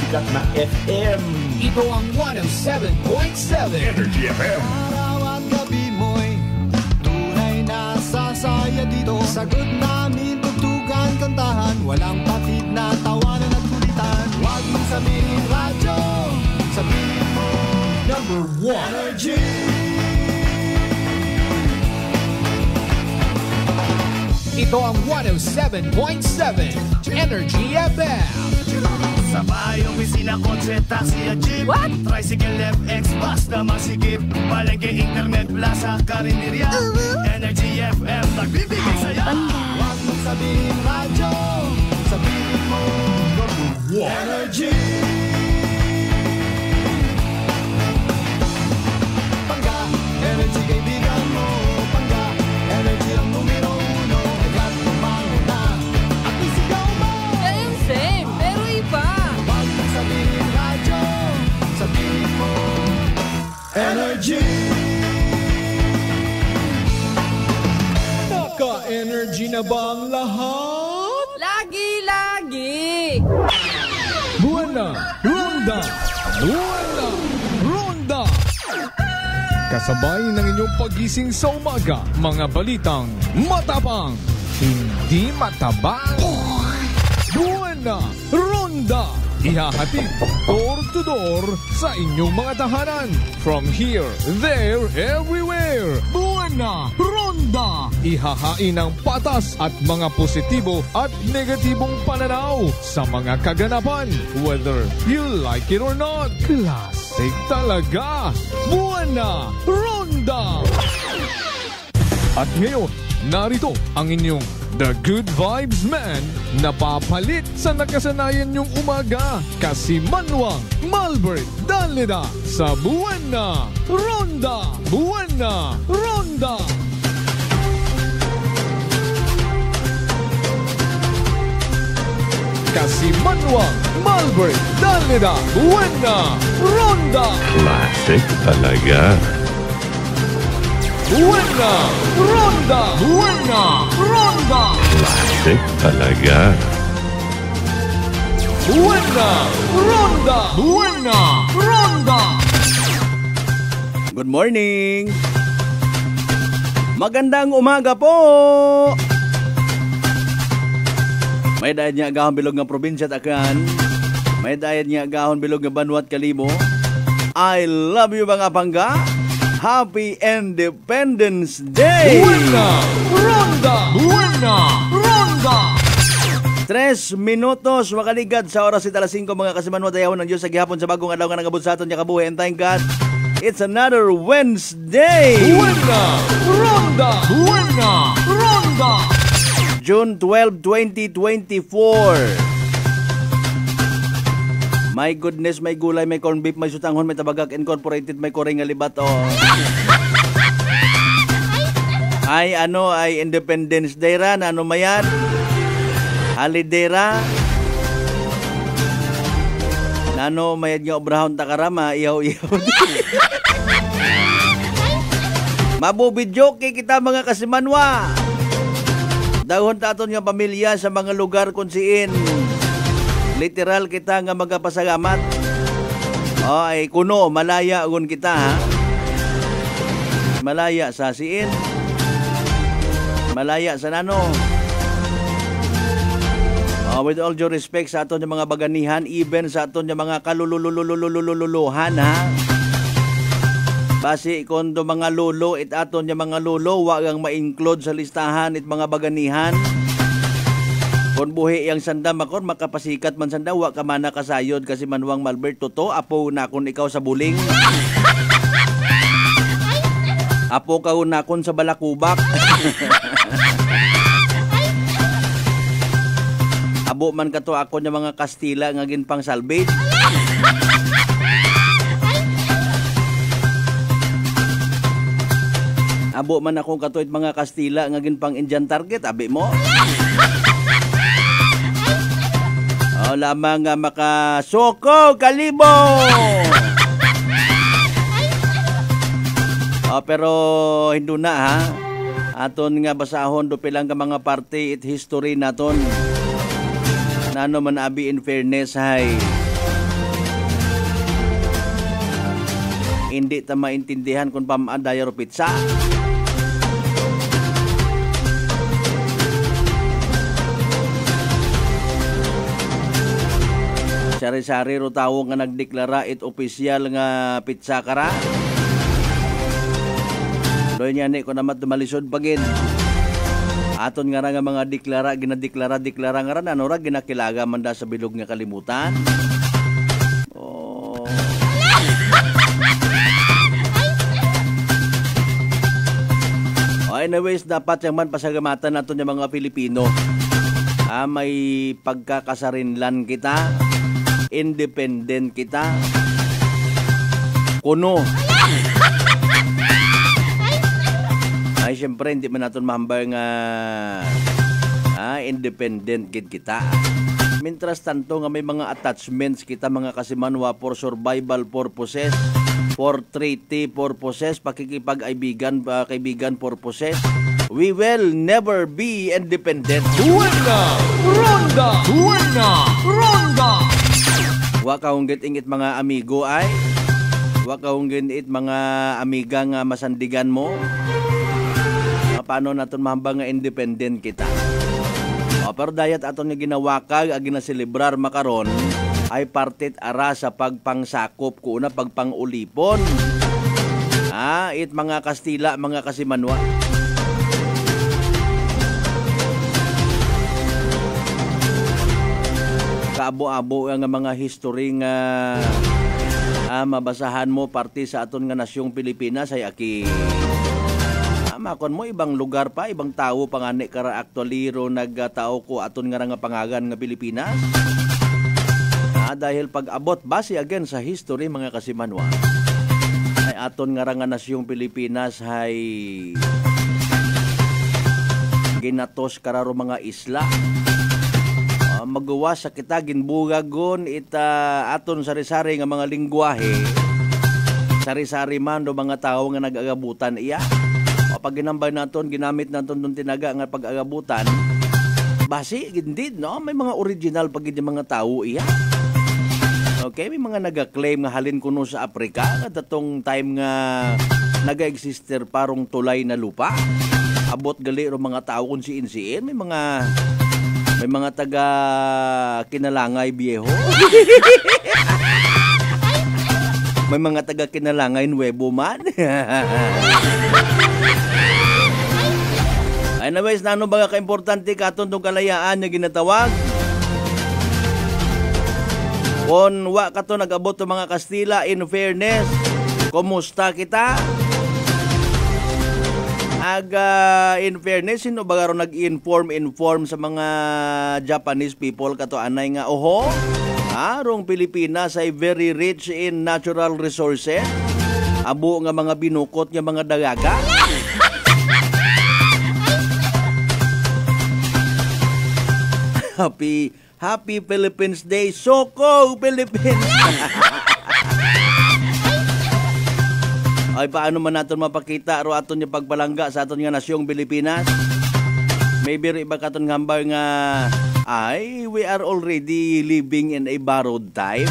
pinakasikat na FM. Ito ang 107.7 Energy FM. Araw at gabi mo'y tunay na sasaya dito. Sagot namin, tugtugan, kantahan, walang patid na tawanan at kulitan. Huwag mong sabihin radyo, sabihin mo Number 1 Energy. Ito ang 107.7 Energy FM. Sa bahay, opisina, kotse, taxi at jeep. What? Tricycle, FX, basta masikip. Palengke, internet, plaza, karinderya. Energy FM, nagbibigay saya. Huwag mong sabihin radyo, sabihin mo Energy. Pangga, Energy kaibigan mo. Pangga, Energy ang numero uno. Kagat tumango na at isigaw mo. Same, pero iba. Huwag mong sabihin radyo, sabihin mo Energy. Naka-energy na ba ang lahat? Lagi-lagi. Buwana Ronda! Buwana Ronda! Kasabay ng inyong pagising sa umaga, mga balitang matapang, hindi matabang. Buwana Ronda! Ihahatid door to door sa inyong mga tahanan. From here, there, everywhere. Buwana Ronda! Ihahain ang patas at mga positibo at negatibong pananaw sa mga kaganapan. Whether you like it or not, classic talaga. Buwana Ronda! At ngayon, narito ang inyong The Good Vibes Man na papalit sa nakasanayan niyong umaga. Kasi Manuang Malbert Dalida sa Buwana Ronda! Buwana Ronda! Kasi Manuang Malbert Dalida Buwana Ronda! Classic talaga. Buwana Ronda! Buwana Ronda! Classic talaga. Buwana Ronda! Buwana Ronda! Good morning! Magandang umaga po! May dayad niya agahon bilog ng probinsya Takan. May dayad niya agahon bilog ng Banwat Kalibo. I love you mga pangga! Happy Independence Day! Buwana Ronda! Buwana Ronda! 3 minutos makaligad sa oras sa 5 mga kasimanwa dayawon ng Diyos sa gihapon sa bagong adlaw nga nagabot sa aton niya kabuhi. And thank God, it's another Wednesday! Buwana Ronda! Buwana Ronda! June 12, 2024. My goodness, may gulay, may corned beef, may sutanghon, may tabagak incorporated, may koreng alibat, Ay, ay Independence Day ra, ano mayan? Holiday ra. Nano, mayad nga obrahon takarama, iyaw-iyaw. Mabubidyoke kita mga kasimanwa. Dahon taton nga pamilya sa mga lugar kung siin. Literal kita nga magapasalamat. Ay kuno malaya agon kita ha. Malaya sa siin. Malaya sa nano. With all due respect sa aton nga mga baganihan, even sa aton nga mga kalululululululuhan ha. Basi kondo mga lolo it aton nga mga lolo wa ang ma-include sa listahan it mga baganihan. Kung buhi yang sanda makon makapasikat man sanda wa ka mana kasayod kasi Manuang Malbert toto apo na kun ikaw sa buling. Apo ka na kun sa balakubak. Abo man kato ako nya mga Kastila nga ginpang salvage. Abo man akong katuit mga Kastila nga ginpang Indian target abi mo. Lamang nga makasoko kalibo. Pero hindi na ha. Aton nga basahon do pilang ka mga party it history naton. Nano man abi in fairness hay. hindi ta maintindihan kung pamadaya ro pizza. Sari-sari ro tawo nga nagdeklara it opisyal nga pizza kara. Doy niya ni ko naman tumalisod pagin. Aton nga nga mga ginadeklara nga ran ano ra ginakilaga man da sa bilog nga kalimutan. Oh. Anyways, dapat yang man pasagamatan naton yung mga Pilipino. May pagkakasarinlan kita, independent kita. Kuno. Ay, siyempre, hindi man natin mahambay nga independent kita. Mintras tanto nga may mga attachments kita mga kasimanwa for survival purposes, for treaty purposes, pakikipag-aibigan, kaibigan purposes. We will never be independent. Buena Ronda! Buena Ronda! Wa ka hunggit-ingit mga amigo ay. Wa ka hunggit-ingit mga amiga nga masandigan mo. Paano natin mahambang nga independent kita? Pero dayat aton nga ginawakag, ginaselebrar makaron, ay partit ara sa pagpangsakop ko na pagpangulipon. It mga Kastila, mga Kasimanwa. Kaabo-abo nga mga history nga mabasahan mo parte sa aton nga nasyong Pilipinas ay aki makon mo ibang lugar pa, ibang tao pangani kara actually ro nagtao ko aton nga pangagan nga Pilipinas. Dahil pag-abot base again sa history mga Kasimanwa ay aton nga nasyong Pilipinas ay ginatos kara ro mga isla. Magawa sa kita ginbugagon ita aton sari-sari nga mga lingwahe. Sari-sari man do mga tao nga nag-agabutan iya. Pag ginambay naton, ginamit naton nung tinaga nga pag-agabutan, basi, indeed, no? May mga original pag mga tao iya. Okay, may mga nag-claim nga halin kuno sa Afrika, at atong time nga nag-exister parong tulay na lupa. Abot gali ro mga tao kung siin-siin, may mga taga Kinalangay Viejo. May mga taga Kinalangay Nuevo man. Anyways, nano ba ka-importante katon tong kalayaan nga ginatawag? Kung wa ka to nag-abot to mga Kastila, in fairness, kumusta kita? In fairness, sino ba ron nag-inform sa mga Japanese people kato anay nga, oho, arong Pilipinas ay very rich in natural resources. Abo nga mga binukot nga mga dagaga. Happy Philippines Day. Soko Philippines. Ay paano man natin mapakita ro aton yung pagpalangga sa aton nga nasyong Pilipinas? Maybe iba katon ngambay nga we are already living in a borrowed time.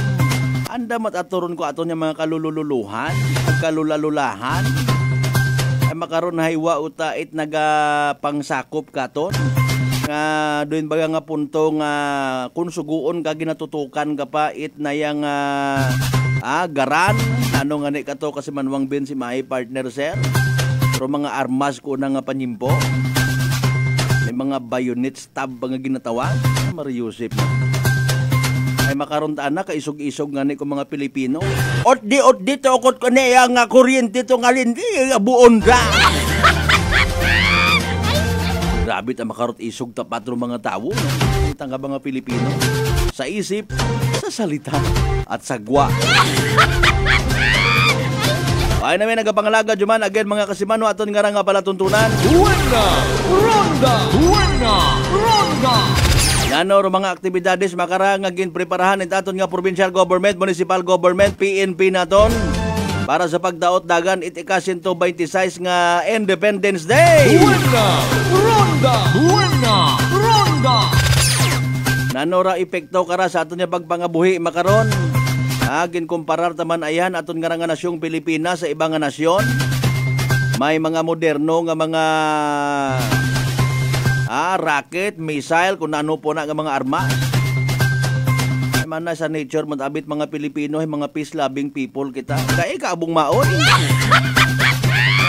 Anda mataturon ko aton yung mga kalululuhan, kalulalulahan. Ay makaron haywa utait nagapangsakop katon. Nga doon baga nga punto nga kung suguon ka ginatutukan ka pa na yang garan ano nga ni kato kasi manwang ben si my partner sir pero mga armas ko na nga panyimpo may mga bayonet stab nga ginatawag Mariusip ay makaron ta na kaisog-isog nga ni ko mga Pilipino ot di to okot ko niya nga kuryente to nga lindi buon da. Grabe ta makarot isog tapat ro mga tao, no? Kita nga mga Pilipino sa isip, sa salita at sagwa. Ay na may nagapangalaga juman again mga Kasimano aton nga nga palatuntunan. Buena Ronda! Buena Ronda! Nano ro mga aktibidades makarang nga ginpreparahan it aton nga provincial government, municipal government, PNP naton. Para sa pagdaot dagan itika 126 nga Independence Day. Buena Ronda! Buena Ronda! Nanora epekto kara sa aton nga pagpangabuhi makaron. Ginkumparar taman ayan aton nga nasyong Pilipinas sa ibang nga nasyon. May mga moderno nga mga rocket, missile, kung ano po na nga mga armas. Ay man na sa nature, matabit mga Pilipino, ay mga peace-loving people kita. Kaya kaabong maon.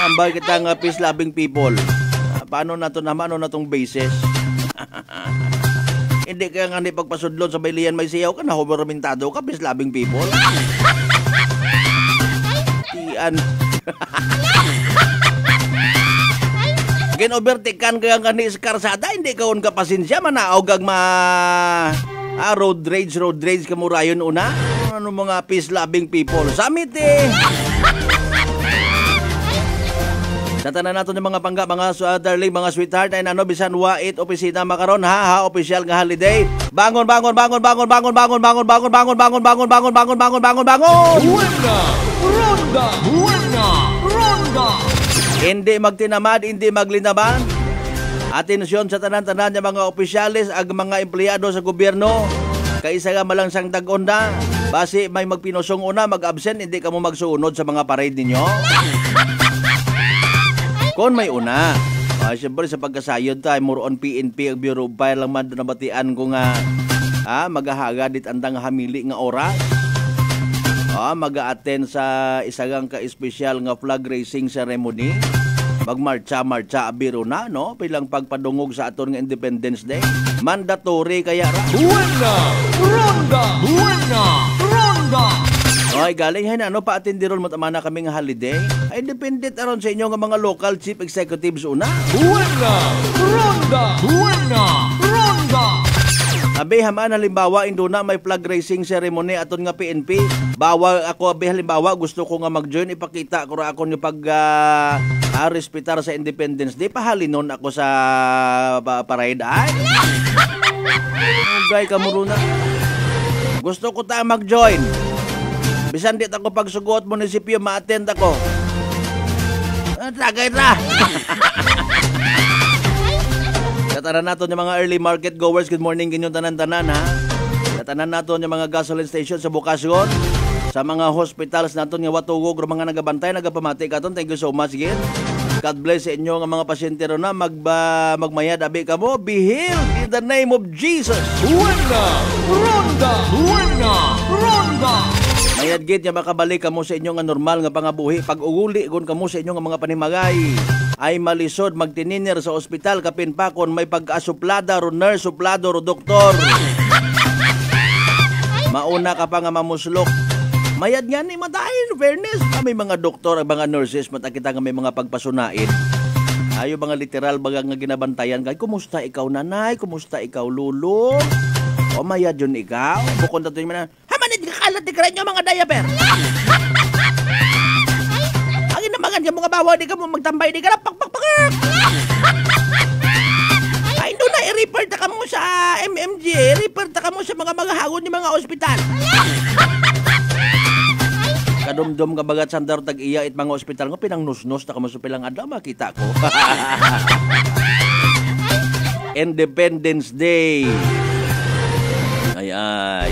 Ambay kita nga peace-loving people. Paano na to naman, ano na tong basis? Hindi kaya nga ni pagpasudlon sa bayliyan may siyaw ka, nahobermentado ka, peace-loving people. Tiyan. Ginovertikan kaya nga ni Skarsada, hindi kaon ka pasensya, manaog ang road rage ka murayon una. Ano mga peace-loving people? Samit Sa tanan nato ng mga pangga, mga darling, mga sweetheart, ay nano bisan wait opisina makaron ha, official nga holiday. Bangon. Buena! Ronda! Hindi magtinamad, hindi maglinaban. Atensyon sa tanan-tanan ng mga opisyalis ag mga empleyado sa gobyerno. Kaisa nga malangsang tag-onda. Basi may magpinusong una, mag-absent, hindi ka mo magsuunod sa mga parade ninyo. Kon may una. Siyempre sa pagkasayod tayo, more on PNP, ang Bureau of Fire lang man nabatian ko nga maghahagadit andang hamili nga oras. Mag-a-attend sa isagang ka-espesyal nga flag raising ceremony. Magmarcha biro na, no? Pilang pagpadungog sa aton nga Independence Day. Mandatory kaya ra. Buena! Ronda! Ay, galing na, no? Pa-attendiron mo tama na kami nga holiday. Ay, dependent aron sa inyo nga mga local chief executives una. Buena! Ronda! Abi haman halimbawa induna may flag raising ceremony aton nga PNP. Bawal ako abi halimbawa gusto ko nga mag-join, ipakita ko ra ako ni pag respetar sa Independence Day, pahalinon ako sa parade. Ay. Gay ka muruna. Gusto ko ta mag-join. Bisan dit ako pagsugot munisipyo ma-attend ako. Tagay ra. Kataran nato yung mga early market goers, good morning kinyong tanan-tanan ha. Katanan nato yung mga gasoline station sa Bukasyon, sa mga hospitals nato nga watugog, mga nagabantay, nagapamati katon. Thank you so much again. God bless sa inyo nga mga pasyente ron na magmayad abi ka mo. Be healed in the name of Jesus. Buena! Ronda! Mayad gid nga makabalik kamo sa inyo nga normal nga pangabuhi. Pag uguli gon kamo sa inyo nga mga panimagay, ay malisod magtininir sa ospital kapin pa kon may pag-asuplada ro nurse, suplado ro doktor. Mauna ka pa nga mamuslok. Mayad nga ni madahin, fairness. May mga doktor, mga nurses, matakita nga may mga pagpasunain. Ayo mga literal baga nga ginabantayan kay kumusta ikaw nanay, kumusta ikaw lulo? O mayad yun ikaw? Bukod na ito yung mga hamanit kakalat ni karen yung mga diaper. Ang inamagan ka mga bawa, di ka mo magtambay, di ka na pakpakpakak. Ay doon na, i-report ka mo sa MMG, i-report ka mo sa mga hagod ni mga ospital. Kadumdum ka bagat sandar tag-iya it mga ospital nga pinang nusnos na kamo sa pilang adlaw makita ko. Independence Day. Ay.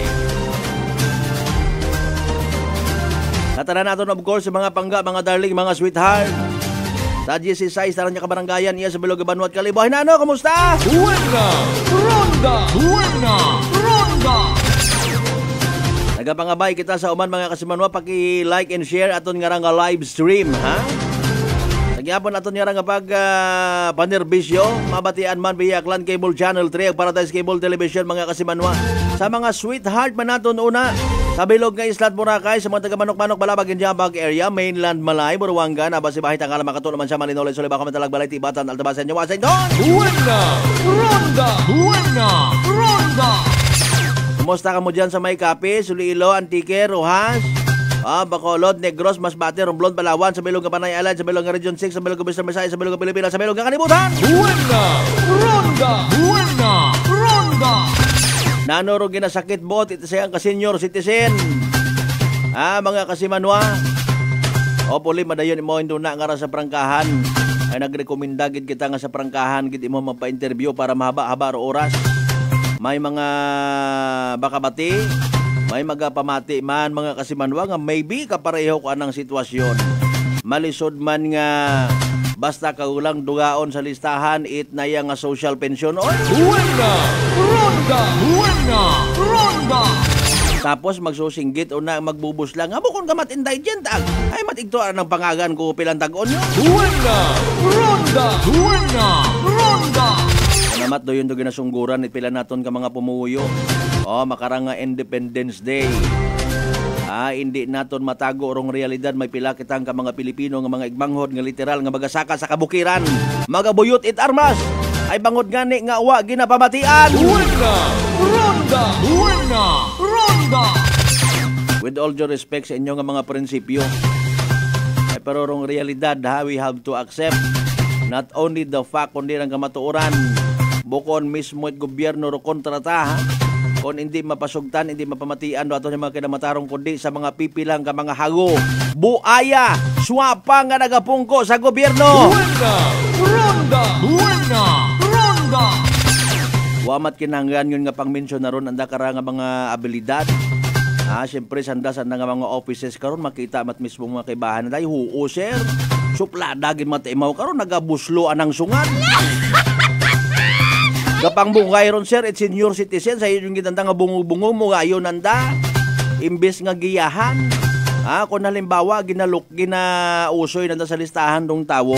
Katanan natin of course sa mga pangga, mga darling, mga sweetheart. Sa GC6, taran niya kabaranggayan iya sa Bilog Banuat Kalibuhay na ano, kamusta? Buena! Ronda! Nagapangabay kita sa uman mga kasimanwa, paki-like and share aton nga nga live stream, ha? Nagyapon aton nga nga pag panerbisyo, mabatian man via Clan Cable Channel 3 ag Paradise Cable Television mga kasimanwa. Sa mga sweetheart man naton una, sa Bilog nga Islat Boracay, sa mga taga-Manok-Manok, Balabag, Injabag area, Mainland Malay, Buruanga, Nabasi Bahit, ang Kalamakato naman sa Malinoles, Suliba, Kamatalag, Balay, Tibatan, Altabasan, New Washington. Buena! Ronda! Kumusta ka mo dyan sa May Kape, Sulilo, Antique, Rojas, Bacolod, Negros, Masbate, Romblon, Palawan, sa Bilog Panay Island, sa Bilog Region 6, sa Bilog Bistro Masaya, sa Bilog Pilipinas, sa Bilog Kalibutan. Buena! Ronda! Nanoro ginasakit bot, ito sayang ka-senior citizen. Mga kasimanwa. Puli madayon mo hindi na nga sa prangkahan. Ay nagrekomenda gid kita nga sa prangkahan gid imo magpa-interview para mahaba-haba ro oras. May mga bakabati, May magapamati man mga kasimanwa nga maybe kapareho ko anang sitwasyon. Malisod man nga basta kaulang dugaon sa listahan it na yang nga social pension oy. Buena! Ronda! Buena! Ronda! Tapos magsusinggit o na magbubus lang. Amo kung gamat indigent ag. Ay matigtuan ng pangagan ko pilang tag-on yun. Buena! Ronda! Buena! Ronda! Namat do yun do ginasungguran it pila naton ka mga pumuyo. Makarang nga Independence Day. Hindi naton matago orong realidad may pila kitang ka mga Pilipino nga mga igmanghod nga literal nga magasaka sa kabukiran. Magabuyot it armas. Ay bangod gani nga wa ginapamatian. Buena! Ronda! Buena! Ronda! With all due respect sa inyo nga mga prinsipyo. Ay pero orong realidad we have to accept not only the fact kundi ang kamatuoran. Bukon mismo it gobyerno ro kontrata kung hindi mapasugtan, hindi mapamatian do ato yung mga kinamatarong kundi sa mga pipilang ka mga hago, buaya, swapa nga nagapungko sa gobyerno. Buena! Ronda! Buena! Ronda! Wamat kinahanglan yun nga pang-mention na ron anda kara nga mga abilidad. Siyempre sanda nga mga offices karon makita mat mismo mga kaibahan na tayo, huo sir, suplada gin mataimaw karon nagabuslo anang sungat. Kapang bungay ron sir, at senior citizen, sa yung gitanda nga bungo-bungo mo, ayon nanda, imbes nga giyahan. Kung halimbawa, ginausoy nanda sa listahan ng tawo,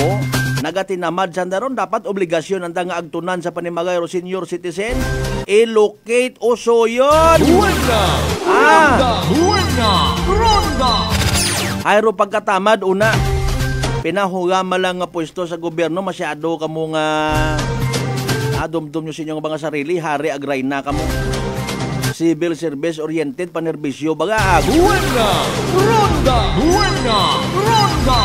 nagatinamad sanda ron, dapat obligasyon nanda nga agtunan sa panimagay ron senior citizen, i-locate usoyon. Buena! Ronda! Buena! Ronda! Hayro pagkatamad, una, pinahugama lang nga pwesto sa gobyerno, masyado ka mo nga dumdum nyo sa inyong mga sarili, hari agray na kamo. Civil service oriented, panerbisyo, baga. Buena! Ronda! Buena! Ronda!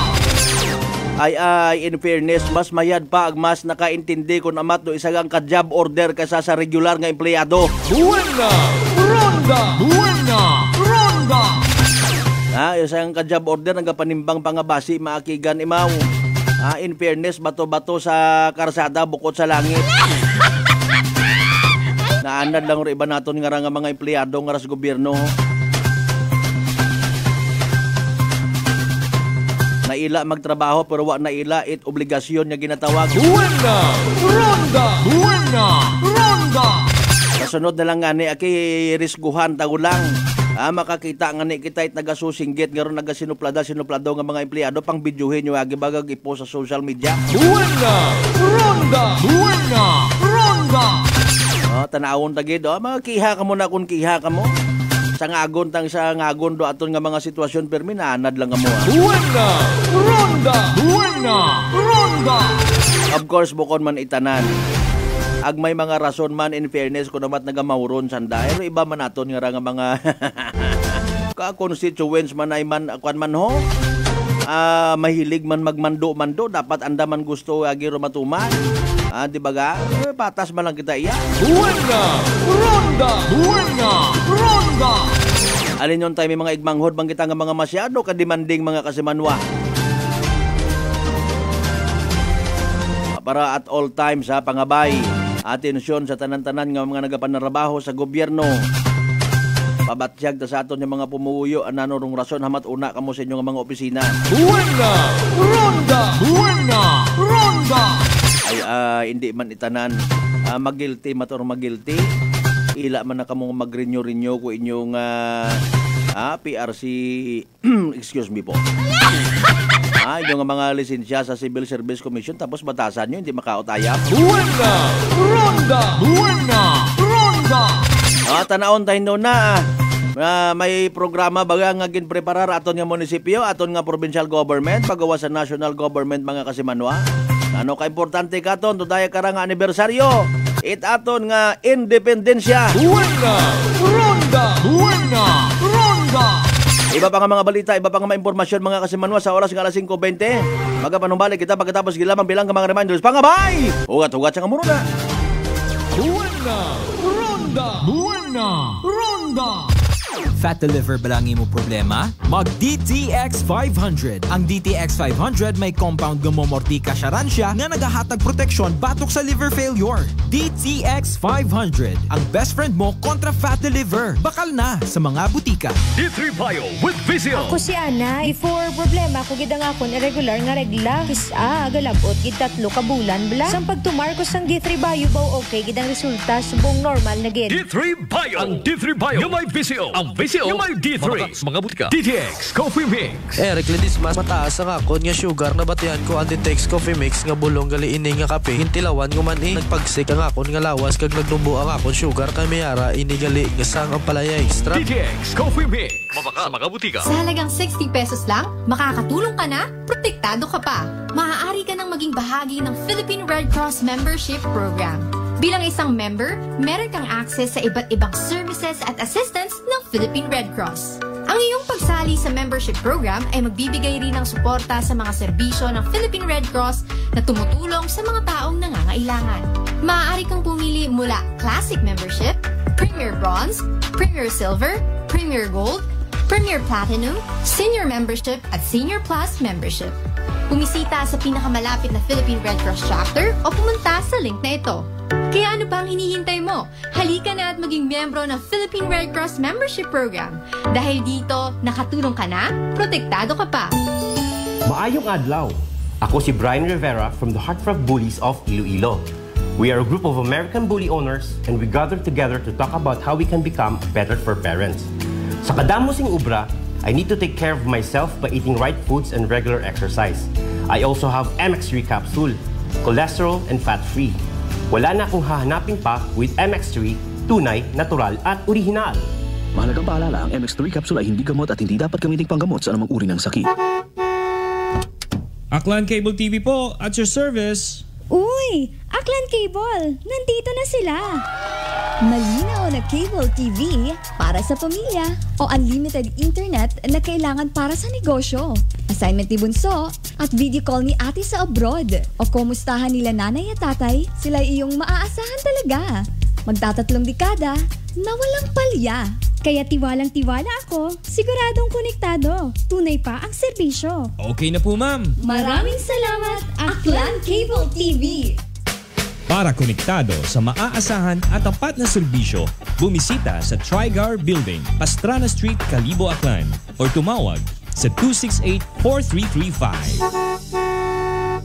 Ay, in fairness, mas mayad pa ag mas nakaintindi kung amat do isagang ka-job order kaysa sa regular nga empleyado. Buena! Ronda! Buena! Ronda! Isang ka-job order nagapanimbang pangabasi maakigan imaw. In fairness, bato-bato sa karsada, bukod sa langit. Naanad lang rin iba naton nga mga empleyado nga ras gobyerno. Naila magtrabaho pero wa naila it obligasyon niya ginatawag. Buena! Ronda! Buena! Ronda! Kasunod na lang nga ni aki risguhan tagulang. Makakita nga ni kita it nagasusinggit ngaron nagasinuplado nga mga empleyado pang bidyuhin nyo agibagag ipo sa social media. Buena! Ronda! Buena! Ronda! Tanawon tagid magkiha ka mo na kung kiha ka mo. Sa ngagon tang sa ngagon do aton nga mga sitwasyon permi naanad lang ka mo. Buena! Ronda! Buena! Ronda! Of course bukod man itanan. Ag may mga rason man in fairness kung namat nagamauron sanda. Pero iba man naton nga mga ka-constituents man ay man kwan man ho. Mahilig man magmando-mando, dapat anda man gusto agiro matuman. Di ba ga? Patas man lang kita iya. Buena! Ronda! Buena! Ronda! Alin yon tayo may mga igmanghod bang kita nga mga masyado kadimanding mga kasimanwa. Para at all times pangabay, atensyon sa tanan-tanan nga mga nagapanarabaho sa gobyerno. Pabatsyag ta sa aton yung mga pumuyo anano rong rason hamat una kamo sa inyong mga opisina. Buena! Ronda! Buena! Ronda! Hindi man itanan magilty mator magilty ila man na kamong mag-renew ko inyong PRC excuse me po yung mga lisensya sa Civil Service Commission tapos batasan nyo hindi makautayap. Buena! Ronda! Buena! Ronda! Tanaon tayo na may programa baga nga ginpreparar aton nga munisipyo, aton nga provincial government, pagawa sa national government mga kasimanwa. Ano ka importante katon, tudaya karang anibersaryo, it aton nga independensya. Buena! Ronda! Buena! Ronda! Iba pa nga mga balita, iba pa nga mga impormasyon mga kasimanwa sa oras ng alas 5:20. Magapanumbalik kita pagkatapos gilamang bilang ka mga reminders. Pangabay! Ugat-ugat sa kamuro na. Buena! Ronda! Buena! Ronda! Fat to liver ba lang imo problema? Mag DTX 500. Ang DTX 500 may compound gumomortika siya nga nagahatag proteksyon batok sa liver failure. DTX 500. Ang best friend mo kontra fat to liver. Bakal na sa mga butika. D3 Bio with Vizio. Ako si Ana. Before problema ko gid nga akon irregular nga regla. Kisa galabot gid 3 ka bulan bla. Sang pagtumar ko sang D3 Bio baw okay gid ang resulta subong normal na gid. D3 Bio. Ang D3 Bio yung may Vizio. Ang Vizio yung may D3. Mga butika. DTX Coffee Mix. Eric Lidis mas mataas ang akon nga sugar na batihan ko ang DTX Coffee Mix nga bulong gali ini nga kape. Hintilawan ko man nagpagsik ang akon nga lawas kag nagdumbo ang akon sugar kay mayara ini gali nga sang ang palaya extra. DTX Coffee Mix. Mabaka sa mga butika. Sa halagang 60 pesos lang, makakatulong ka na, protektado ka pa. Maaari ka nang maging bahagi ng Philippine Red Cross Membership Program. Bilang isang member, meron kang access sa iba't ibang services at assistance ng Philippine Red Cross. Ang iyong pagsali sa membership program ay magbibigay rin ng suporta sa mga serbisyo ng Philippine Red Cross na tumutulong sa mga taong nangangailangan. Maaari kang pumili mula Classic Membership, Premier Bronze, Premier Silver, Premier Gold, Premier Platinum, Senior Membership at Senior Plus Membership. Bumisita sa pinakamalapit na Philippine Red Cross chapter o pumunta sa link na ito. Kaya ano pa ang hinihintay mo? Halika na at maging miyembro ng Philippine Red Cross Membership Program. Dahil dito, nakatulong ka na, protektado ka pa. Maayong adlaw. Ako si Brian Rivera from the Heartthrob Bullies of Iloilo. We are a group of American bully owners and we gather together to talk about how we can become better for parents. Sa kadamosing ubra, I need to take care of myself by eating right foods and regular exercise. I also have MX3 capsule, cholesterol and fat-free. Wala na akong hahanapin pa with MX3, tunay, natural at orihinal. Mahalagang paalala, ang MX3 capsule ay hindi gamot at hindi dapat gamitin panggamot sa anumang uri ng sakit. Aklan Cable TV po, at your service. Uy! Aklan Cable! Nandito na sila! Malinaw na cable TV para sa pamilya o unlimited internet na kailangan para sa negosyo. Assignment ni Bunso at video call ni ate sa abroad. O kumustahan nila nanay at tatay, sila iyong maaasahan talaga. Magtatatlong dekada na walang palya. Kaya tiwalang-tiwala ako, siguradong konektado. Tunay pa ang serbisyo. Okay na po, ma'am. Maraming salamat, Aklan Cable TV. Para konektado sa maaasahan at tapat na serbisyo, bumisita sa Trigar Building, Pastrana Street, Calibo, Aklan o tumawag sa 268-4335.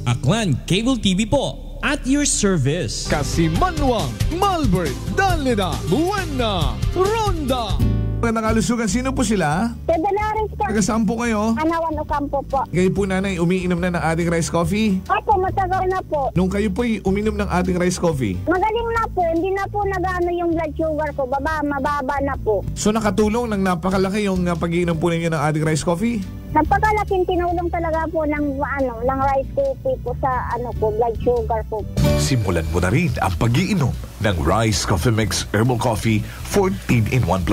Aklan Cable TV po, at your service. Kasimanwang, Malbert, Danlida, Buena, Ronda. Magandang kalusugan. Sino po sila? Pedalaris po. Taga saan po kayo? Anawan Ocampo po. Kayo po nanay, umiinom na ng ating rice coffee? Opo, matagal na po. Nung kayo po'y uminom ng ating rice coffee? Magaling na po. Hindi na po nag-ano yung blood sugar ko. Mababa na po. So nakatulong ng napakalaki yung pag-iinom po ninyo ng ating rice coffee? Napakalaking tinulong talaga po ng rice coffee po sa blood sugar po. Simulan mo na rin ang pag-iinom ng Rice Coffee Mix Herbal Coffee 14 in 1+1.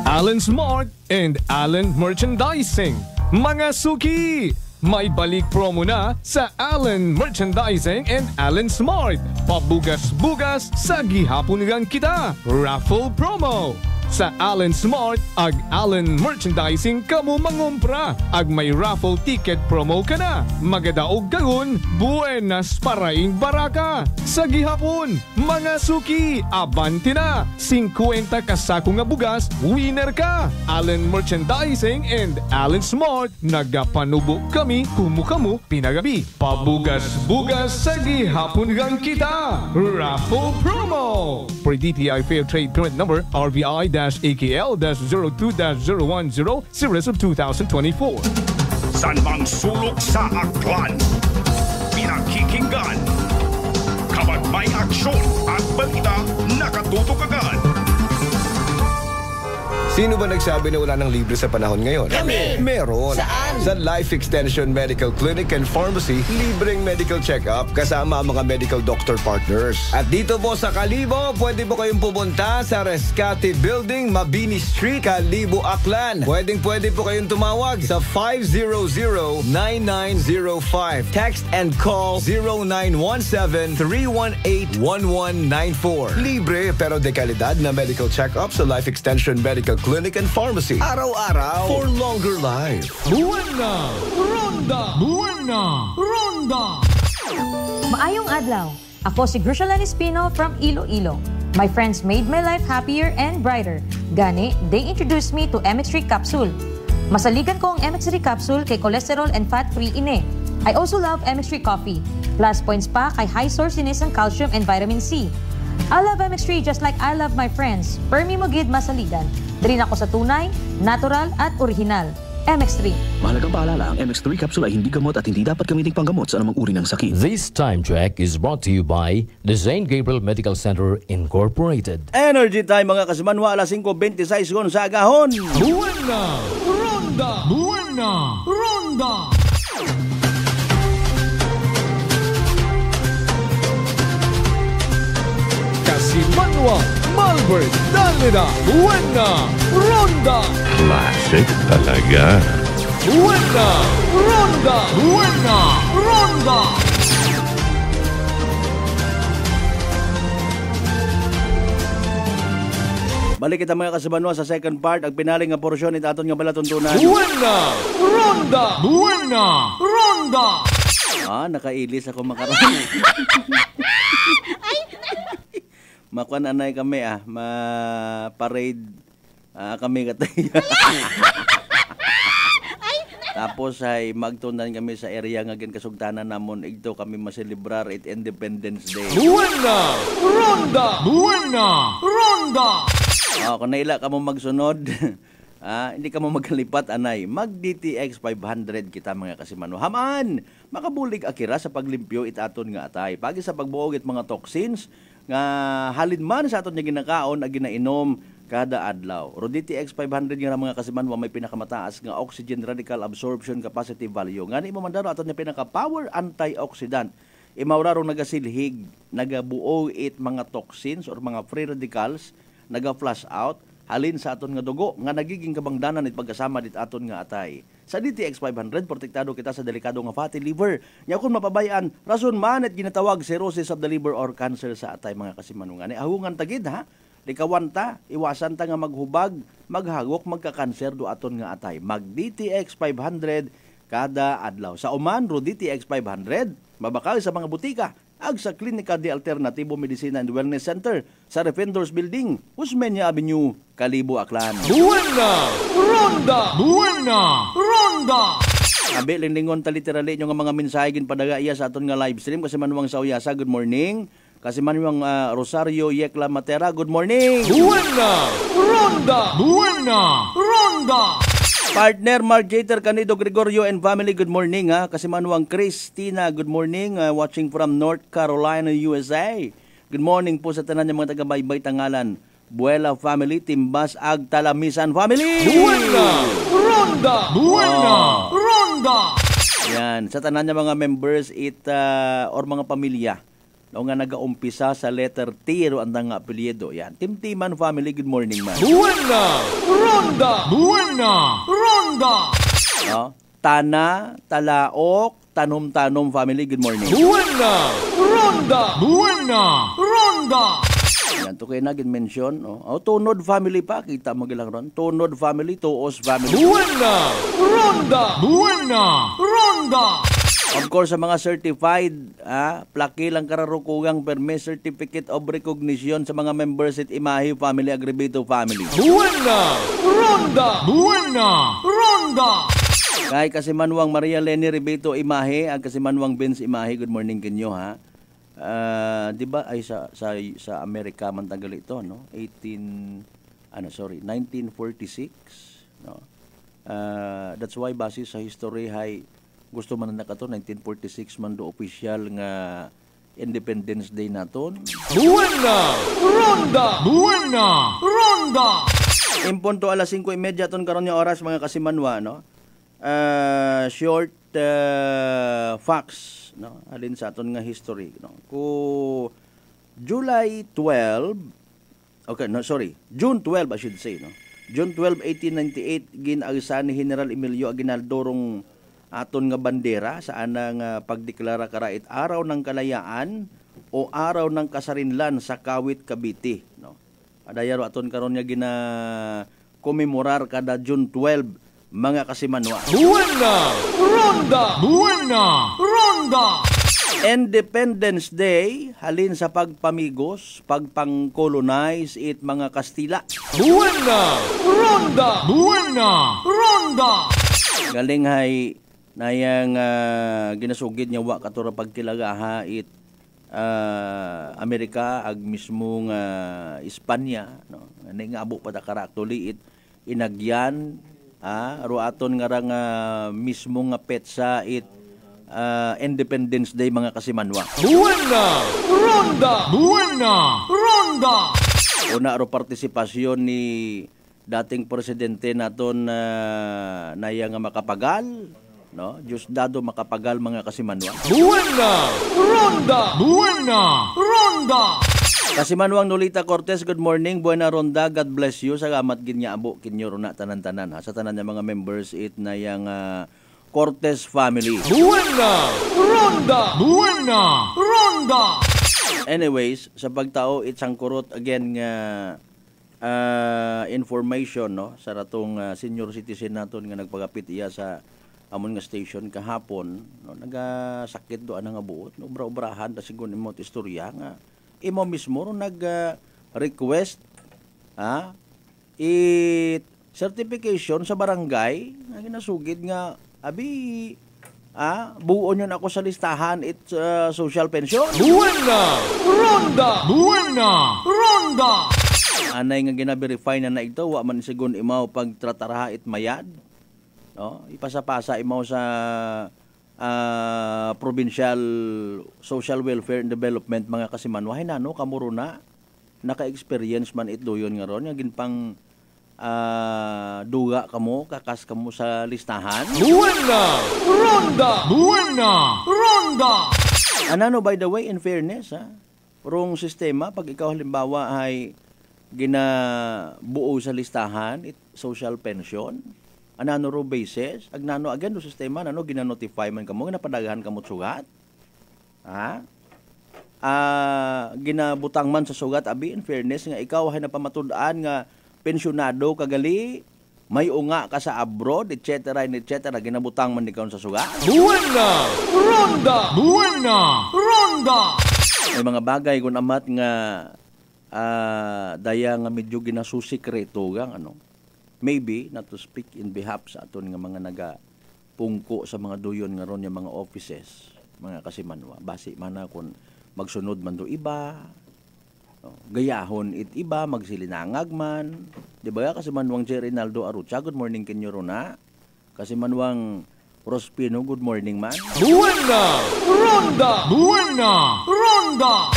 Allen Smart and Allen Merchandising. Mga suki! May balik promo na sa Allen Merchandising and Allen Smart. Pabugas-bugas sa gihapon kita. Raffle promo. Sa Allen Smart, ag Allen Merchandising kamo mangumpra. Ag may raffle ticket promo ka na. Magadaog kagun, buenas paraing baraka. Sa gihapon, mga suki, abante na. 50 kasako nga bugas, winner ka. Allen Merchandising and Allen Smart, nagapanubo kami kumukamu pinagabi. Pabugas-bugas sa gihapon gang kita. Raffle promo. For DTI Fair Trade Permit Number, RBI-AKL-02-010, Series of 2024. San mang sulok sa Aklan, pinakikinggan. Kapag may aksyon at balita, nakatutok agad. Sino ba nagsabi na wala ng libre sa panahon ngayon? Kami! Meron! Saan? Sa Life Extension Medical Clinic and Pharmacy, libreng medical check-up kasama ang mga medical doctor partners. At dito po sa Kalibo, pwede po kayong pumunta sa Rescate Building, Mabini Street, Kalibo, Aklan. Pwede po kayong tumawag sa 500-9905. Text and call 0917-318-1194. Libre pero de kalidad na medical check-up sa Life Extension Medical Clinic and Pharmacy. Araw-araw for longer life. Buwana! Ronda! Buwana! Ronda! Maayong adlaw. Ako si Grushalan Espino from Iloilo. My friends made my life happier and brighter. Gani, they introduced me to MX3 capsule. Masaligan ko ang MX3 capsule kay cholesterol and fat-free ine. I also love MX3 coffee. Plus points pa kay high source dinis ng calcium and vitamin C. I love MX3 just like I love my friends. Permi mo gid masaligan. Diri na ko sa tunay, natural at original. MX3. Mahalagang paalala, ang MX3 capsule ay hindi gamot at hindi dapat gamiting panggamot sa anumang uri ng sakit. This time check is brought to you by the St. Gabriel Medical Center Incorporated. Energy time mga kasimanwa, alas 5:26 sa agahon. Buwana! Ronda! Buwana! Ronda! Kasimanwa, Malbert, Dalida, Buwana, Ronda! Classic talaga. Buwana! Ronda! Buwana! Ronda! Balik kita mga kasimanwa sa second part. Ang pinaling nga porsyon ito aton nga balatuntunan. Buwana! Ronda! Buwana! Ronda! Nakailis ako makarami. Makuan anay kami ma-parade kami katay. Tapos ay magtunan kami sa area nga gin kasugtanan namon igto kami maselebrar it Independence Day. Buwana! Ronda! Buwana! Ronda! Kung naila ka mo magsunod, hindi ka mo magkalipat anay. Mag-DTX 500 kita mga kasimanwa. Haman! Makabulig akira sa paglimpyo itaton nga atay. Pagi sa pagbuog it mga toxins nga halin man sa aton nga ginakaon ag ginainom kada adlaw. DTX 500 nga mga kasimanwa may pinakamataas nga oxygen radical absorption capacity value. Ngani mo mandaro aton nga pinaka-power antioxidant. Imaurarong nagasilhig, nagabuo it mga toxins or mga free radicals, naga-flush out halin sa aton nga dugo nga nagiging kabangdanan it pagkasama dit aton nga atay. Sa DTX 500 protektado kita sa delikado nga fatty liver. Nya kun mapabayaan rason man at ginatawag cirrhosis of the liver or cancer sa atay mga kasimanwa. Ni ahungan tagid ha. Likawan ta, iwasan ta nga maghubag, maghagok, magka-cancer do aton nga atay. Mag DTX 500 kada adlaw. Sa Oman, DTX 500 mabakal sa mga butika ag sa Klinika de Alternativo Medicina and Wellness Center sa Defenders Building, Usmeña Avenue, Kalibo, Aklan. Buwana! Ronda! Buwana! Ronda! Abi linglingon ta literally yung mga mensahe gin padaga iya sa aton nga live stream kasi manuwang sa Uyasa. Good morning. Kasi manuwang Rosario Yekla Matera. Good morning. Buwana! Ronda! Buwana! Ronda! Partner Margator Canido Gregorio and family, good morning ha. Kasi manuwang Christina, good morning, watching from North Carolina, USA. Good morning po sa tanan ng mga taga-baybay tangalan. Buela family, Timbas Ag Talamisan family. Buwana! Ronda! Buwana! Ronda! Yan, sa tanan ng mga members or mga pamilya. O nga nag-aumpisa sa letter T ro ang nga apelyido. Yan, Timtiman family, good morning man. Buwana! Ronda! Buwana! Ronda! Tana, Talaok, Tanom-Tanom family, good morning. Buwana! Ronda! Buwana! Ronda! Yan, to kayo naging mention. Tunod family pa, kita mo gilang ron. Tunod family, Tuos family. Buwana! Ronda! Buwana! Ronda! Of course, sa mga certified, plaki lang kararukugang perme certificate of recognition sa mga members at Imahe family, Agribito family. Buwana! Ronda! Buwana! Ronda! Kay Kasimanwang Maria Leni Ribito Imahe, ang Kasimanwang Vince Imahe, good morning kanyo ha. Di ba ay sa Amerika man tagal ito, no? 1946, no? That's why base sa history hay gusto man na kato 1946 man do official nga Independence Day naton. Buwana! Ronda! Buwana! Ronda! Impunto alas 5:30 ton karon nga oras mga kasimanwa, no? Short facts, no? Alin sa aton nga history, no? July 12, June 12 I should say, no? June 12, 1898 ginagsa ni General Emilio Aguinaldo rong aton nga bandera sa anang pagdeklara karait araw ng kalayaan o araw ng kasarinlan sa Kawit, Cavite, no? Adayaro aton karon nga gina komemorar kada June 12 mga kasimanwa. Buena Ronda! Buena Ronda! Independence Day halin sa pagpamigos, pagpang-colonize it mga Kastila. Buena Ronda! Buena Ronda! Galing hay nayang ginasugid niya wa katura pagkilagaha it Amerika ag mismong Espanya, no? Ani nga abo pa ta actually it inagyan ruaton nga rang mismo nga petsa it Independence Day mga kasimanwa. Buena Ronda! Buena Ronda! Una ro partisipasyon ni dating presidente naton naya nga makapagal, no? Diosdado Macapagal mga kasimanwa. Buena Ronda! Buena Ronda! Kasimanwang Nolita Cortez, good morning. Buena Ronda, God bless you. Salamat ginya abo kinyo na tanan-tanan ha. Sa tanan nga mga members it na yang Cortez family. Buena Ronda! Buena Ronda! Anyways, sa pagtao itsang kurot again nga information, no, sa ratong senior citizen naton nga nagpagapit iya sa amon nga station kahapon, no, nagasakit do ana nga buot, no, obra-obrahan ta sigon imong istorya nga imo mismo ro request certification sa barangay nga ginasugid nga abi buon yun ako sa listahan it social pension. Buena Ronda! Buena Ronda! Anay nga gina-verify na ito, wa man sigon imaw pagtrataraha it mayad, no? Ipasa-pasa imaw sa provincial social welfare and development mga kasimanwa. Hinano kamuro na naka-experience man it doyon nga ron nga ginpang duga kamo, kakas kamo sa listahan. Buena Ronda! Buena Ronda! Anano, by the way, in fairness, rong sistema, pag ikaw halimbawa ay ginabuo sa listahan, social pension, anano ro basis, agnano again do sistema, nano gina-notify man kamo, ginapadagahan kamo sugat, ginabutang man sa sugat, abi, in fairness, nga ikaw ay napamatud-an nga pensyonado kagali, may unga ka sa abroad, etc., ginabutang man ikaw sa sugat. Buena Ronda! Buena Ronda! May mga bagay kung amat nga daya nga medyo ginasusikreto gang maybe not to speak in behalf sa aton nga mga nagapungko sa mga duyon nga ron yung mga offices mga kasimanwa basi man na kung magsunod man do iba, gayahon it iba, magsilinangag man, di ba? Kasimanwang J. Rinaldo Arucha, good morning kinyo rona. Kasimanwang Rospino, good morning man. Buena Ronda! Buena Ronda!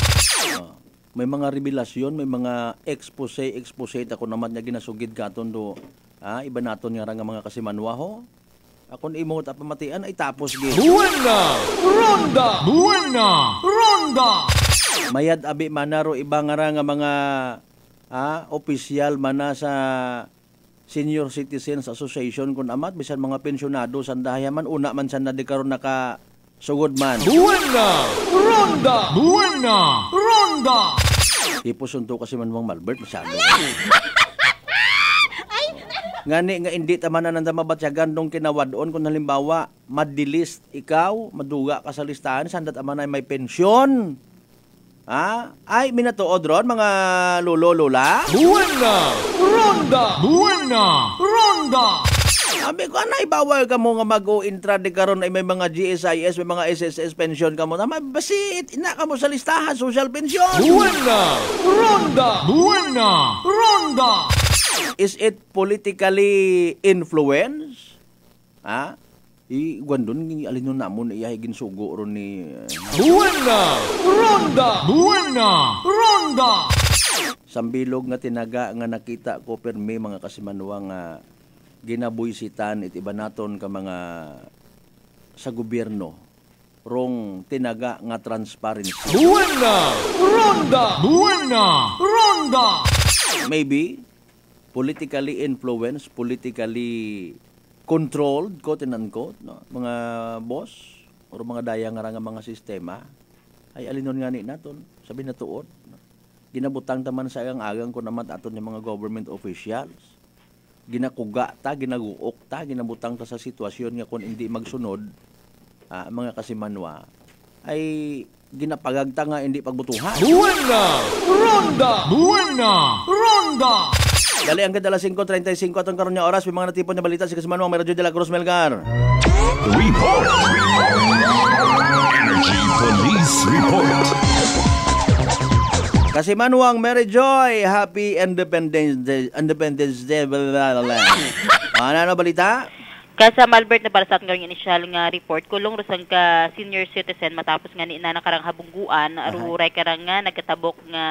May mga revelasyon, may mga expose ako naman nga ginasugid katon do iba naton nga nga mga kasimanwa ho. Akon imo ta pamatian ay tapos gid. Buena Ronda! Buena Ronda! Mayad abi manaro iba nga mga opisyal mana sa Senior Citizens Association kun amat bisan mga pensyonado sandaya man una man sanda di karon naka sugod man. Buena Ronda! Buena Ronda! Ipusunto kasi man Mang Malbert masyado. Ngani nga hindi tamanan nanda mabatyagan dong kinawadon kung halimbawa madilist ikaw, maduga ka sa listahan sandat amanay may pensyon. Ay minatuod ron mga lolo-lola. Buena Ronda! Buena Ronda! Sabi ko, bawal ka mo nga mag-o-intra di karon ay may mga GSIS, may mga SSS pension ka mo. Basit, ina ka mo sa listahan, social pension. Buena Ronda! Buena Ronda! Is it politically influenced? Gwandon, alin nun namon, iyahigin sugo ron ni... Buena Ronda! Buena Ronda! sambilog nga tinaga nga nakita ko permi mga kasimanwa nga ginabuisitan it iba naton ka mga sa gobyerno rong tinaga nga transparency. Buena Ronda! Buena Ronda! Maybe politically influenced, politically controlled, quote and unquote, no? Mga boss o mga daya nga mga sistema ay alinon nga ni naton sabi na tuod. No? Ginabutang taman sa agang ko naman aton yung mga government officials. Ginakuga ta, ginaguok ta, ginabutang ta sa sitwasyon nga kung hindi magsunod mga kasimanwa ay ginapagagta nga hindi pagbutuhan. Buena Ronda! Buena Ronda! Dali ang kadala 5:35 atong karon nga oras may mga natipon na balita si kasimanwa may Radyo de la Cruz Melgar. Report! Energy Police Report! Kasimanwang Mary Joy, Happy Independence Day. Independence Day. Ano balita? Kasama Albert na para sa ating initial nga report, kulong rusang ka senior citizen matapos nga ni na nakarang habungguan, aruray karang nga nagkatabok nga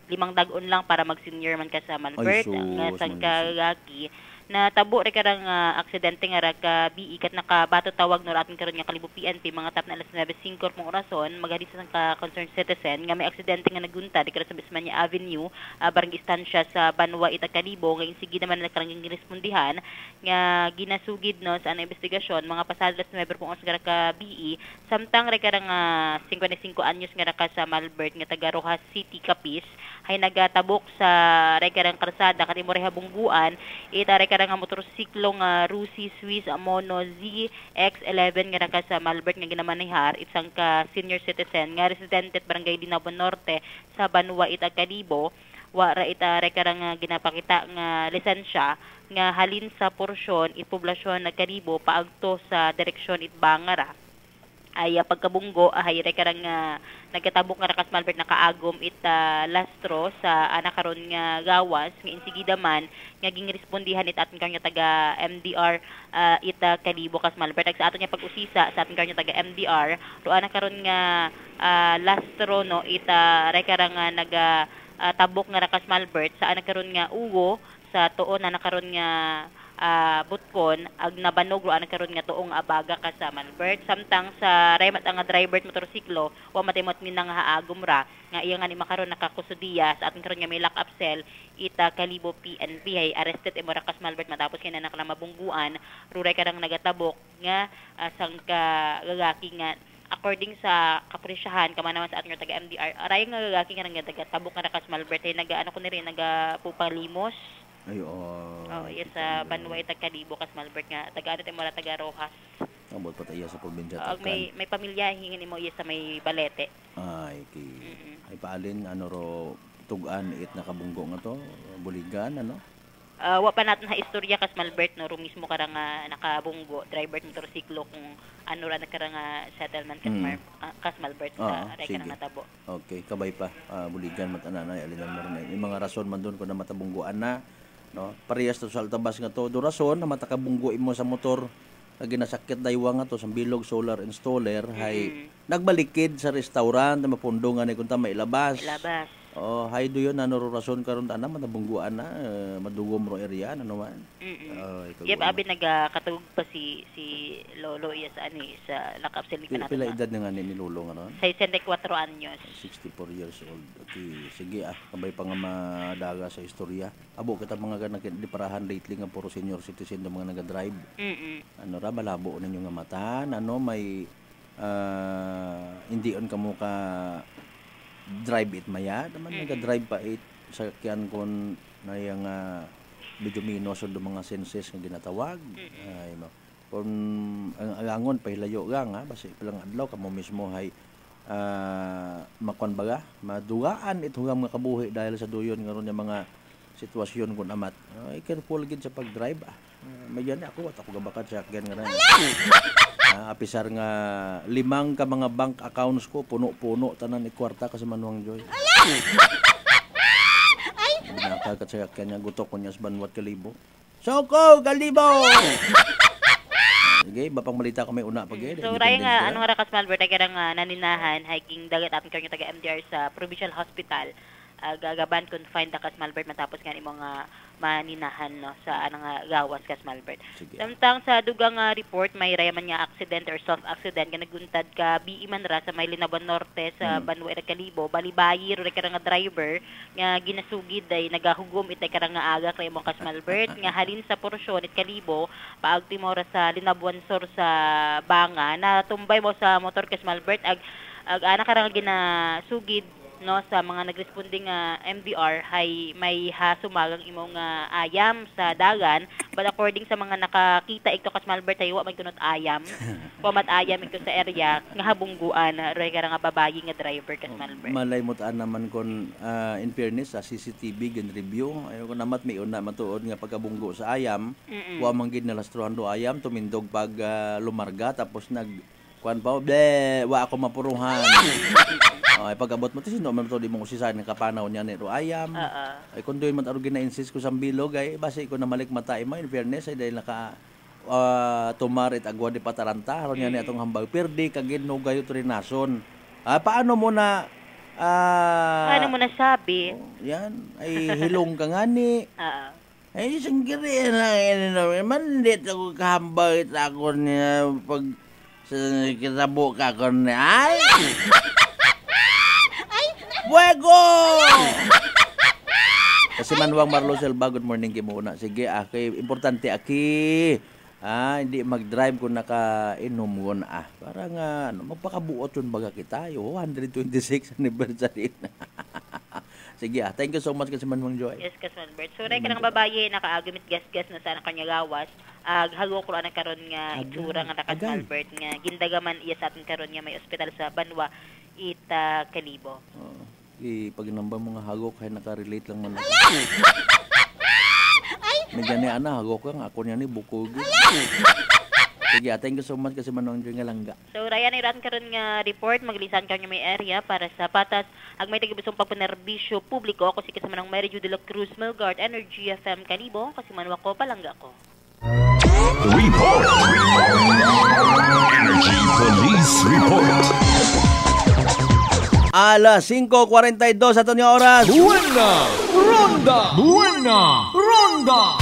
5 dagon lang para mag-senior man kasama Albert, nga sang kagaki. Na tabo rin karang aksidente nga ra ka biikat nakabato tawag no ating karon nga Kalibo PNP mga tap na alas 9:05 mong orason magadisa sang ka concerned citizen nga may aksidente nga nagunta di kara sa Bismania Avenue barangay istansya sa Banwa Ita Kalibo nga insigi naman nakarang girespondihan nga ginasugid no sa anang investigasyon mga pasado alas 9 mong oras nga ra ka BE samtang rin karang 55 anyos nga ra ka sa Malbert nga taga Rojas City Capiz hay nagatabok sa rin karang kalsada kanimo rehabungguan ita rin nga motorsiklo nga Rusi Swiss Mono ZX11 nga naka sa Malbert nga ginamanihar isang ka senior citizen nga residente at barangay Dinabon Norte sa Banwa Ita Kalibo wa ra ita nga ginapakita nga lisensya nga halin sa porsyon it poblasyon na Kalibo paagto sa direksyon it Bangara ay pagkabunggo ay rekarang nagkatabok nga rakas Malbert nakaagom it lastro sa anakaron nga gawas nga insigida man nga gingrespondihan it aton kanya taga MDR ita Kalibo kas Malbert sa aton nya pag-usisa sa aton kanya taga MDR ro anakaron nga lastro no ita rekarang naga tabok nga rakas Malbert sa anakaron nga uwo sa tuon na nakaron nga butkon ag nabanog ro karon nga tuong abaga ka sa Malbert samtang sa remat ang driver motorsiklo wa matimot min nga haagom ra nga iya nga ni makaron nakakusudiya sa ating karon nga may lock up cell ita Kalibo PNP hay arrested imo ra kas Malbert matapos kina nakamabungguan ruray karang nagatabok nga sang kagagaki nga according sa kapresyahan kama naman sa ating taga MDR aray nga gagaki nga nagatabok nga kas Malbert hay nagaano ko ni rin nagapupalimos. Yes, sa Banwa Ita Kalibo kas Malbert nga taga-ano tayo mula taga Rojas. Abot pa tayo sa probinsya. May pamilya hingin mo iya sa may Balete. Ay, ay paalin ano ro tugan it nakabunggo nga to, buligan ano? Wa pa natin ha istorya kas Malbert no, ro mismo karang nakabunggo driver motorsiklo kung ano ra nakarang settlement kas Malbert sa rekarang natabo. Okay, kabay pa buligan matananay alinan mo rin. Yung mga rason man doon ko na matabungguan na no parehas to sa altabas nga to do rason na matakabunggo imo sa motor nga ginasakit daywa nga to sa bilog solar installer hay nagbalikid sa restaurant na mapundongan ni kunta mailabas hay do yun ano rason karon ta na matabungguan na madugom ro area ano man yep abi nagakatugog pa si lolo iya sa ani sa lakap sili kanata pila edad nga ni lolo nga ron 64 anyos 64 years old okay sige kabay pa nga madaga sa istorya abo kita mga nagdiparahan lately nga puro senior citizen na mga naga-drive ano ra malabo ninyo nga mata ano may hindi on kamo ka drive it maya naman naga-drive pa it sa kyan kon na yung medyo minus do mga senses nga ginatawag ay kung ang alangon pahilayo nga basi pilang adlaw kamo mismo hay makon baga madugaan ito nga mga kabuhi dahil sa duyon nga ron yung mga sitwasyon kun amat ay careful gid sa pag-drive may yan ako at ako gabakat sa kyan nga rin apisar nga 5 ka mga bank accounts ko puno-puno tanan ni kwarta kasi Manuang Joy nakakat sa kanya gutok ko niya sa Banwat Kalibo Soko Kalibo sige bapang malita ko may una pag so ray nga ano nga rakas Malbert ay karang naninahan hiking dagat atin kayo taga MDR sa Provincial Hospital gagaban kung find the Kasmalbert matapos nga imong maninahan no sa nga gawas Kasmalbert. Samtang sa dugang report may rayaman nga accident or self-accident nga naguntad ka biiman ra sa may Linaban Norte sa Banwa Kalibo. Balibayi ro ka nga driver nga ginasugid ay nagahugom itay ka nga aga kay imong Kasmalbert nga halin sa porsyon it Kalibo paag timora sa Linabuan Sur sa Banga na tumbay mo sa motor Kasmalbert ag ana ka nga ginasugid no sa mga nagresponding MDR hay may hasumagang imong ayam sa dagan but according sa mga nakakita ito Kasmalbert ay wa magtunot ayam pamat ayam ito sa area nga habungguan roy ka nga babayi nga driver Kasmalbert. Malay mo taan naman kon in fairness sa CCTV gen review ayo ko namat may una matuod nga pagkabunggo sa ayam wa man gid nalastruhan do ayam tumindog pag lumarga tapos nag kuan pa wa ako mapuruhan. Ay pag-abot mo to sino man to di mo usisan nga kapanaw niya ni ayam. Ay kun doy man aro gina-insist ko sa bilog ay base ko na malik matay mo in fairness ay dahil naka tumarit agwa di pataranta aron niya ni atong hambal perdi kagid no gayo trinason. Paano mo na paano mo nasabi? Yan ay hilong ka ngani. Ay sanggiri na man dit ako kahambal ako niya pag kitabo ka kon ay Fuego! Kasi Manwang Marlosel ba, good morning kayo muna. Sige, importante aki. Hindi mag-drive kung naka-inom mo na. Parang magpakabuot yun baga kita. 126 anniversary na. Sige, thank you so much kasi Manwang Joy. Yes, Kasmalbert. So, ray ka ng babae, nakaagumit gas-gas na sana kanya gawas. Hago ko lang karon nga itsura nga Kasmalbert nga gindagaman iya sa atin karon nga may ospital sa Banwa ita Kalibo. Pag namba mo nga hagok kay naka-relate lang man ako. May gani ana hagok ka nga ako niya ni bukog. Sige, thank you so much kasi Manong Joy nga langga. So Ryan iran karon nga report maglisan ka may area para sa patas ag may tagibusong pagpanerbisyo publiko ako si kasama ng Mary Jude de la Cruz Melgard Energy FM Kalibo kasi manwa ko palangga ko. Report. Energy Police Report. Alas 5:42 sa tunyo oras. Buena Ronda.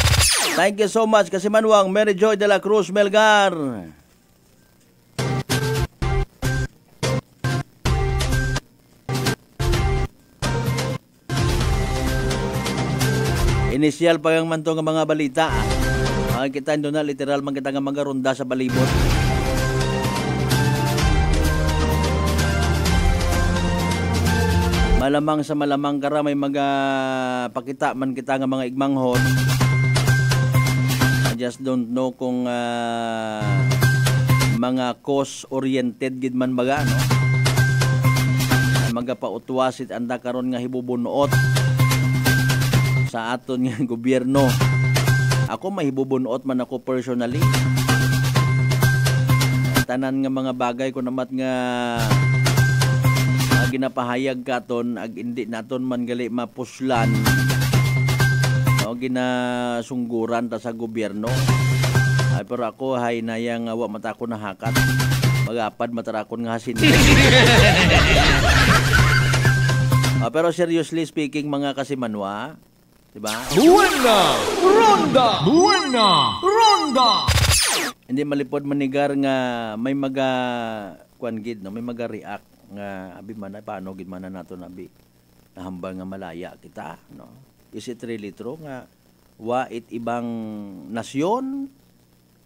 Thank you so much kasi Manwang Mary Joy de la Cruz Melgar. Initial pa yung manto ng mga balita. Kita doon na literal man kita nga mga ronda sa balibot. Malamang sa malamang kara may mga pakita man kita nga mga igmanghon. I just don't know kung mga cause-oriented gid man baga no. Mga pautwasit anda karon nga hibubunuot sa aton nga gobyerno. Ako mahibubunuot man ako personally. Tanan nga mga bagay ko namat nga ginapahayag katon ag hindi naton man gali mapuslan o ginasungguran ta sa gobyerno. Ay pero ako hay nayang wa mata ko nahakat magapad matarakon nga hasin. Pero seriously speaking mga kasimanwa, diba? Buena Ronda. Hindi malipod manigar nga may maga kuan gid no, may maga react nga abi man paano gid man nato nabi nahambal nga malaya kita no. Is it really true nga wa it ibang nasyon,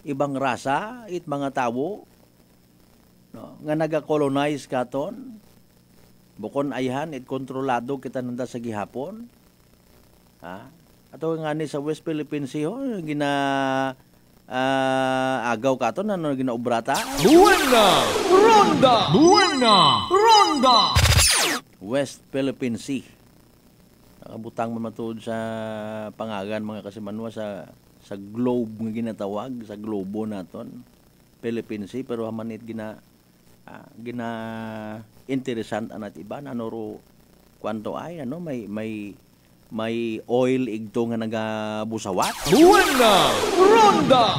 ibang rasa, it mga tawo no nga naga-colonize katon bukon ayhan it kontrolado kita nanda sa gihapon. Ato nga ni sa West Philippine Sea agaw katon ano ginaubrata. Buena Ronda. West Philippine Sea. Nakabutang mamatod sa pangagan mga kasimanwa sa globe nga ginatawag sa globo naton Philippine Sea pero hamanit gina interessant anat iba ano ro kwanto ay ano may oil igto nga nagabusawat. Buena Ronda.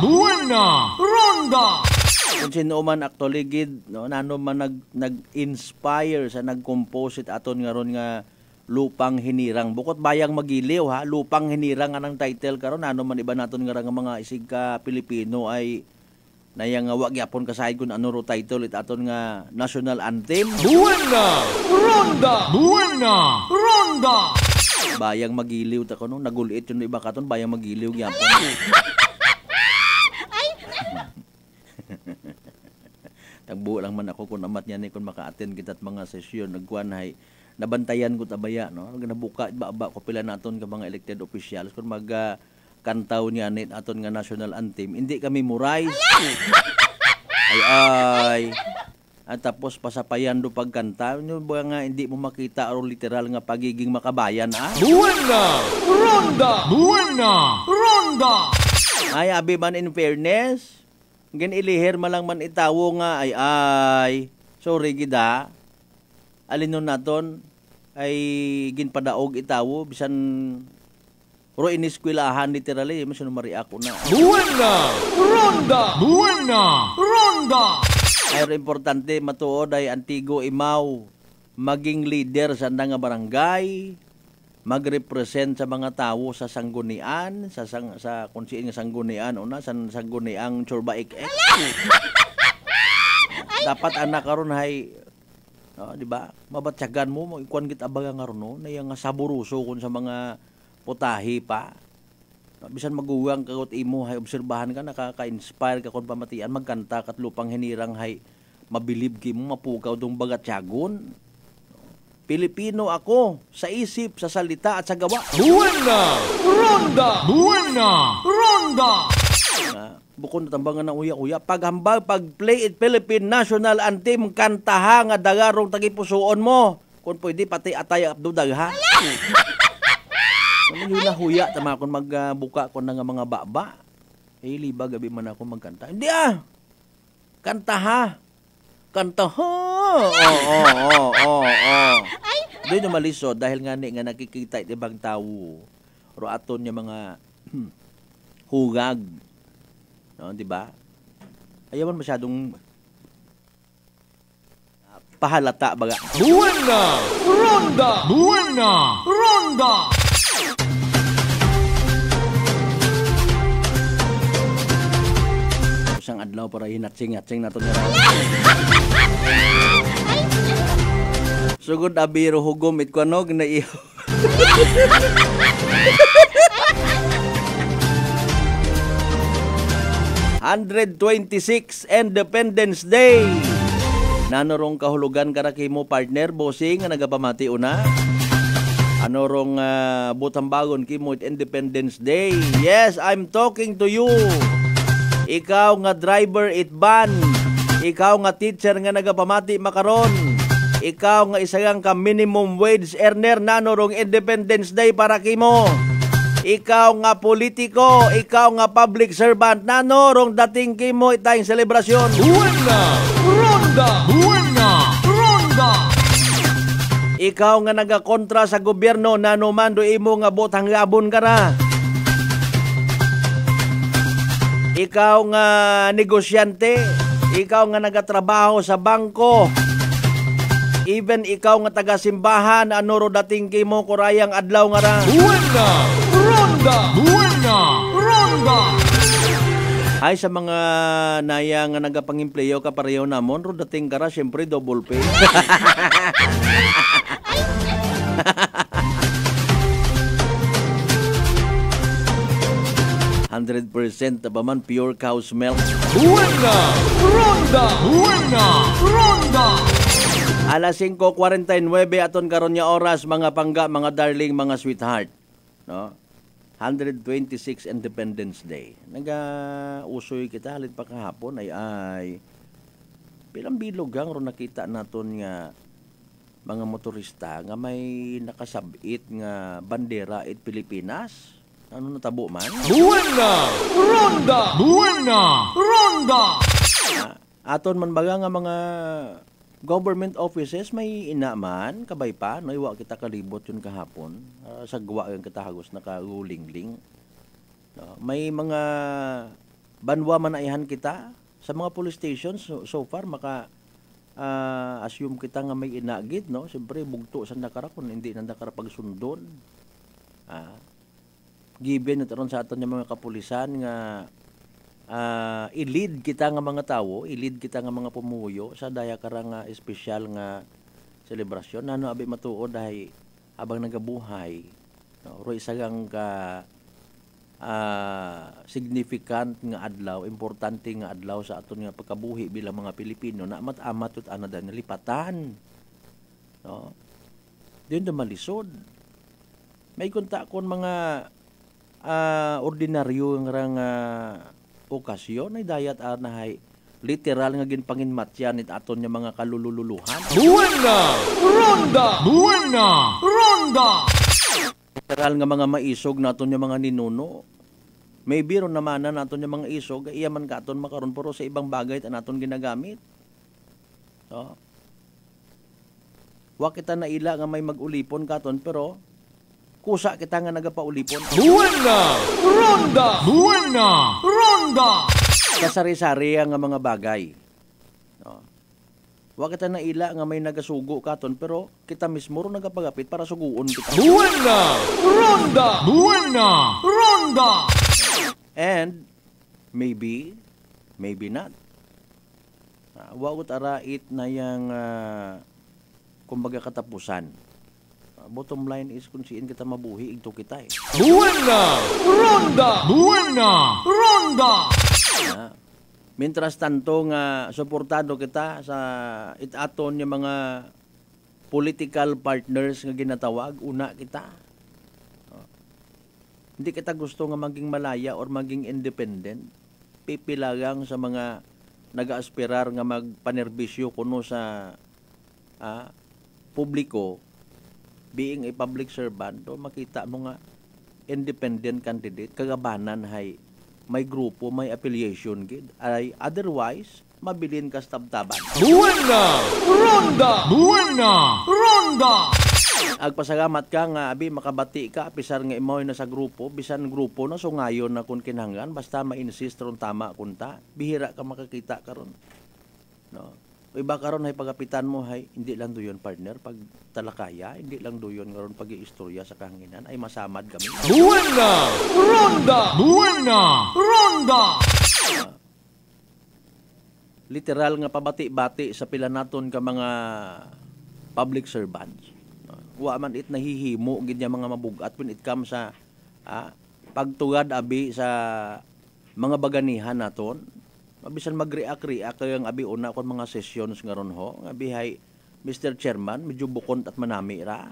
Kung sino man actually gid no nano man nag-inspire sa nag-compose it aton nga ron nga Lupang Hinirang. Bukod bayang magiliw ha, Lupang Hinirang anang title karon. Ano man iba naton nga mga isig ka Pilipino ay nayang wag yapon kasahid kun ano ro title it aton nga national anthem. Buena Ronda! Buena Ronda! Bayang magiliw ta kuno, nagulit yun iba katon bayang magiliw gyapon. Tagbuo lang man ako kung amat niya ni kung maka-attend kita at mga sesyon nagkuan hay nabantayan ko tabaya no nabuka ba ko pila naton ka mga elected officials kung kantaw niya nit aton nga national anthem hindi kami muray ay at tapos pasapayan do pagkanta nyo ba nga hindi mo makita o literal nga pagiging makabayan Buena Ronda! Buena Ronda! Ay abi man in fairness ngin ilihir malang man itawo nga ay sorry gida alinon naton ay ginpadaog itawo bisan ro iniskwelahan literally masun mari ako na Buena Ronda! Buena Ronda! Ay importante matuod ay antigo imaw maging leader sa nga barangay magrepresent sa mga tawo sa sanggunian sa kunsiin nga sanggunian una sa sangguniang churbaik dapat anak karon hay di ba mabatyagan mo ikuan git abaga nga ron na yang saburuso kun sa mga putahi pa bisan maguwang kagot imo hay obserbahan ka nakaka-inspire ka kon pamatian magkanta kat Lupang Hinirang hay mabilib ki mo mapukaw dong bagatyagon. Pilipino ako sa isip, sa salita at sa gawa. Buena Ronda! Buena Ronda! Bukod na tambangan ng uya-uya, paghambag, pag-play it Philippine National Anthem, kantaha nga dagarong tagipusoon mo. Kung pwede, pati atay abdudag ha. Yun na huya, tama kung magbuka ko na nga mga baba. Liba, gabi man ako magkanta. Hindi kantaha. Kantaha. Doon na malisod dahil nga nakikita it ibang tao. Ro aton niya mga hugag. No, di ba? Ayaw masyadong pahalata baga. Buena Ronda! Buena Ronda! Isang adlaw para hinatsing-hatsing nato nga. Sugod abiro hugom it kuanog na iyo. '126 Independence Day. Nanorong kahulugan karaki mo partner bossing nga nagapamati una. Ano rong butambagon kimo Independence Day. Yes, I'm talking to you. Ikaw nga driver it van. Ikaw nga teacher nga nagapamati makaron. Ikaw nga isagang ka minimum wage earner nanorong Independence Day para kimo. Ikaw nga politiko, ikaw nga public servant nanorong dating kimo itayong selebrasyon. Buena Ronda! Buena Ronda! Ikaw nga nagakontra sa gobyerno nanumando imo nga botang gabon ka na. Ikaw nga negosyante, ikaw nga nagatrabaho sa bangko, even ikaw nga taga-simbahan, ano ro dating kimo kurayang adlaw nga ra. Buena Ronda! Buena Ronda! Ay sa mga naya nga nagapangempleyo ka pareho namon, ro dating ka ra, syempre double pay. 100% pa man pure cow's milk. Buena Ronda! Buena Ronda! Alas 5:49 aton karon nya oras mga pangga, mga darling, mga sweetheart. No? 126 Independence Day. Naga-usoy kita halit pa kahapon ay pilang bilog ang ron nakita naton nga mga motorista nga may nakasabit nga bandera it Pilipinas. Ano natabo man? Buena Ronda! Buena Ronda! Aton man baga nga mga government offices may inaman kabay pa no iwa kita kalibot yun kahapon sa gawa yung katahagos nakaguling-ling. May mga banwa manaihan kita sa mga police stations so far assume kita nga may inagid, no? Siyempre, bugto sa nakara kung hindi na nakara pagsundon. Given ito ron sa aton yung mga kapulisan nga i-lead kita nga mga tao, i-lead kita nga mga pumuyo sa daya kara nga espesyal nga selebrasyon. Ano abi matuod dahil habang nagabuhay, no? Roy isagang ka significant nga adlaw, importante nga adlaw sa aton nga pagkabuhi bilang mga Pilipino na amat-amat ut ana dan nalipatan. No? Diyon malisod. May kunta kon mga ordinaryo nga okasyon ay dayat anahay literal nga ginpanginmatyan it aton nga mga kalululuhan. Buena Ronda! Buena Ronda! Literal nga mga maisog naton nga mga ninuno. May biro naman na naton yung mga isog, iyaman ka aton makaroon pero sa ibang bagay na naton ginagamit. So, wa kita na ila nga may mag-ulipon katon pero kusa kita nga nagapaulipon. Buena Ronda! Buena Ronda! Kasari-sari nga mga bagay. No? Wa kita na ila nga may nagasugo katon pero kita mismo ro nagapagapit para suguon kita. Buena Ronda! Buena Ronda! And maybe not. Wagot arait na yung kumbaga katapusan. Bottom line is kung siin kita mabuhi, ito kita eh. Buena Ronda! Buena Ronda! Mientras tanto nga suportado kita sa itaton yung mga political partners nga ginatawag, una kita. Hindi kita gusto nga maging malaya or maging independent. Pipilagang sa mga nag-aaspirar nga magpanerbisyo kuno sa publiko, being a public servant, o makita mo nga independent candidate, kagabanan hay may grupo, may affiliation gid. Ay otherwise, mabilin ka sa tabtaban. Buena Ronda! Buena Ronda! Agpasalamat ka nga abi makabati ka pisar nga imoy na sa grupo, bisan grupo na so ngayon na kun kinahanglan basta ma-insist ron tama kunta, bihira ka makakita karon. No. Iba karon hay pagapitan mo hay hindi lang duyon partner pag talakaya, hindi lang duyon karon pag-iistorya sa kahanginan ay masamad kami. Buena Ronda! Buena Ronda! Literal nga pabati-bati sa pila naton ka mga public servants. Wa man it nahihimo gid niya mga mabugat when it comes sa pagtugad abi sa mga baganihan naton. Mabisan mag-react kayang abi una kon mga sessions ngaron ho. Abi hay Mr. Chairman, medyo bukod at manami ra.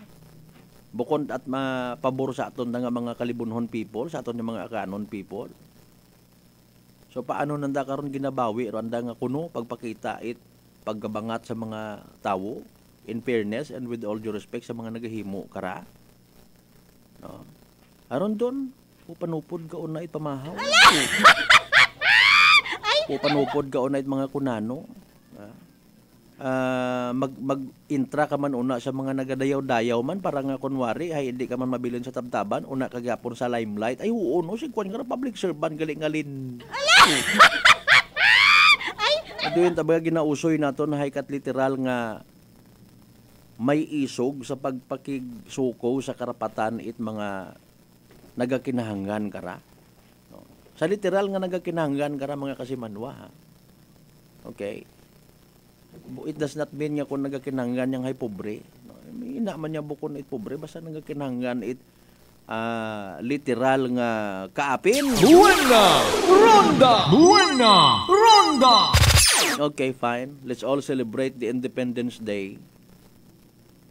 Bukod at mapabor sa aton nga mga kalibunhon people, sa aton nga mga kanon people. So paano nanda karon ginabawi randa nga kuno pagpakita it paggabangat sa mga tawo? In fairness and with all due respect sa mga nagahimo kara. No. Aron don, upanupod ka unay pamahaw. Upanupod ka unay mga kunano. Mag-intra ka man una sa mga nagadayaw-dayaw man para nga kunwari ay hindi ka man mabilin sa tabtaban, una kagapon sa limelight. Ay oo no, si kwan nga public servant galing-ngalin. Doon tabaga ginausoy nato na haikat literal nga may isog sa pagpakigsuko sa karapatan it mga nagakinahanggan kara. No. Sa literal nga nagakinahanggan kara mga kasimanwa. Ha? Okay. It does not mean nga kung nagakinahanggan yang hay pobre. No. May man niya bukon it pobre basta nagakinahanggan it literal nga kaapin. Buena Ronda! Buena Ronda! Okay, fine. Let's all celebrate the Independence Day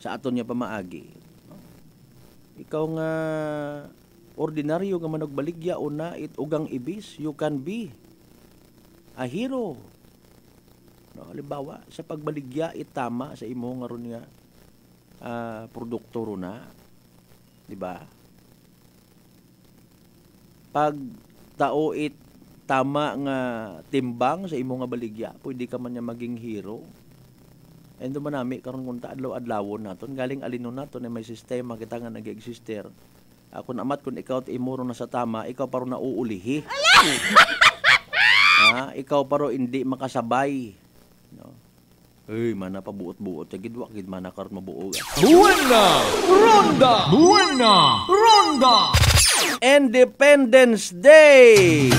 sa aton niya pamaagi. Ikaw nga ordinaryo nga managbaligya una it ugang ibis, you can be a hero. No, halimbawa sa pagbaligya it tama sa imo nga ron nga produkto ro na. Di ba? Pag tao it tama nga timbang sa imo nga baligya, pwede ka man niya maging hero. And dumanami karon kunta adlaw-adlawon naton galing alinon naton may sistema kita nga nag-exister. Kung amat kung ikaw imuro na sa tama, ikaw paro na uulihi. Ikaw paro hindi makasabay. No? Ay, mana pa buot-buot. Gid wa gid mana karon mabuo. Buena Ronda! Buena Ronda! Independence Day!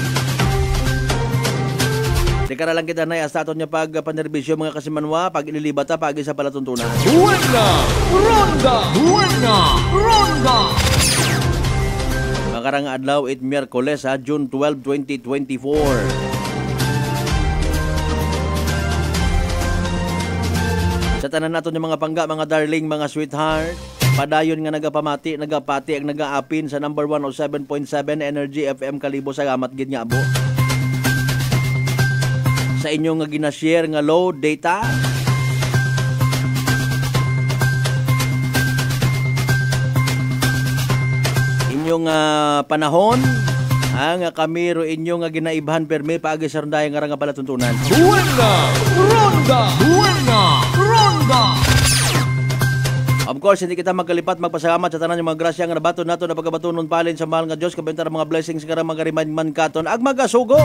Di ka na lang kita na asaton niya pag panerbisyo mga kasimanwa, pag ililibata, pag isa palatuntunan. Buena Ronda! Buena Ronda! Makarang adlaw it Miyerkules June 12, 2024. Sa tanan nato ng mga pangga, mga darling, mga sweetheart, padayon nga nagapamati, nagapati, ang nagaapin sa number 107.7 Energy FM Kalibo sa gamat gid nga abo. Sa inyong nga ginashare nga load data. Inyong panahon, ang kami ro inyo nga ginaibhan permi paagi sa rondahe nga nga palatuntunan. Buena Ronda! Buena Ronda! Of course, hindi kita magkalipat, magpasalamat sa tanan yung mga grasya nga nabaton nato na pagkabatunon palin sa mahal nga Diyos, kabenta mga blessings nga mga man katon ag magasugo.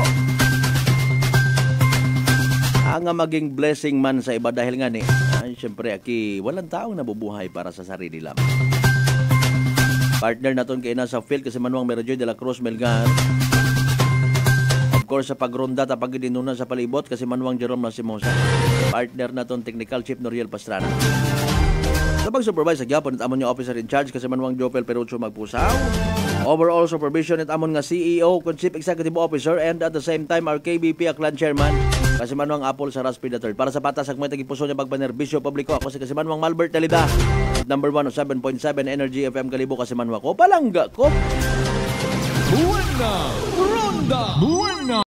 Ang maging blessing man sa iba dahil nga ni, siyempre aki walang taong nabubuhay para sa sarili lang. Partner naton kay nasa field kasi Manuang Merajoy de la Cruz Melgar. Of course, sa pagronda at pagdinunan sa palibot kasi Manuang Jerome Nasimosa. Partner naton technical chief Noriel Pastrana. Sa pag-supervise sa gyapon at amon yung officer in charge kasi Manuang Jopel Perucho Magpusaw. Overall supervision at amon nga CEO, Chief Executive Officer, and at the same time our KBP Aklan Chairman kasi Manuang Apple sa Raspi III. Para sa patas ang may tagipuso niya pagpanerbisyo publiko, ako si kasi Manuang Malbert Talida. Number 107.7 Energy FM Kalibo kasi Manuang ko. Palangga ko. Buena Ronda! Buena